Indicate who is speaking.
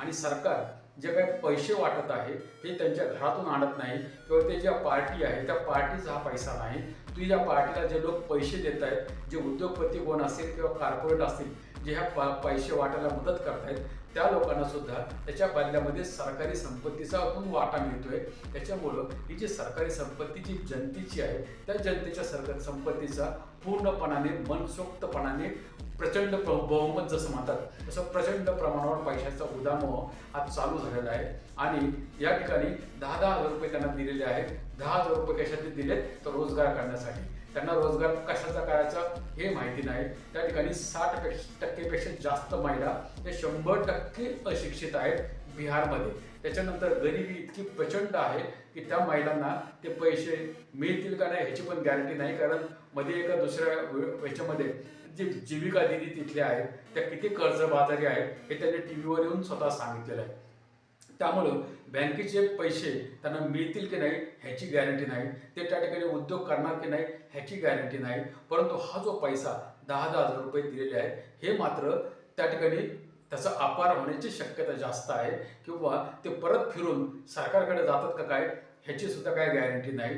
Speaker 1: आणि सरकार जे काही पैसे वाटत आहे हे त्यांच्या घरातून आणत नाही किंवा ते ज्या पार्टी आहे त्या पार्टीचा हा पैसा नाही. तुझ्या पार्टीला जे लोक पैसे देत आहेत, जे उद्योगपती कोण असेल किंवा कॉर्पोरेट असतील, जे ह्या पैसे वाटायला मदत करतायत, त्या लोकांना सुद्धा त्याच्या बदल्यामध्ये सरकारी संपत्तीचा पण वाटा मिळतोय. त्याच्यामुळं ही जी सरकारी संपत्ती जी जनतेची आहे त्या जनतेच्या सरकारी संपत्तीचा पूर्णपणाने मनसोक्तपणाने प्रचंड बहुमत जसं म्हणतात तसं प्रचंड प्रमाणावर पैशाचा उदामोह आज चालू झालेला आहे. आणि या ठिकाणी 10,000 रुपये त्यांना दिलेले आहेत. 10,000 रुपये कशासाठी दिलेत तर रोजगार करण्यासाठी. त्यांना रोजगार कशाचा करायचा हे माहिती नाही. त्या ठिकाणी 60% जास्त महिला हे 100% अशिक्षित आहेत बिहारमध्ये. त्याच्यानंतर गरिबी इतकी प्रचंड आहे की त्या महिलांना ते पैसे मिळतील का नाही ह्याची पण गॅरंटी नाही. कारण मध्ये एका दुसऱ्या ह्याच्यामध्ये जे जीविका दिदी तिथल्या आहेत त्या किती कर्जबाजारी आहेत हे त्यांनी टी व्हीवर येऊन स्वतः सांगितलेलं आहे. त्यामुळं बँकेचे पैसे त्यांना मिळतील की नाही ह्याची गॅरंटी नाही. ते त्या ठिकाणी उद्योग करणार की नाही ह्याची गॅरंटी नाही. परंतु हा जो पैसा 10,000 रुपये दिलेले आहेत हे मात्र त्या ठिकाणी त्याचा अपार होण्याची शक्यता जास्त आहे किंवा ते परत फिरून सरकारकडे जातात का काय ह्याची सुद्धा काय गॅरंटी नाही.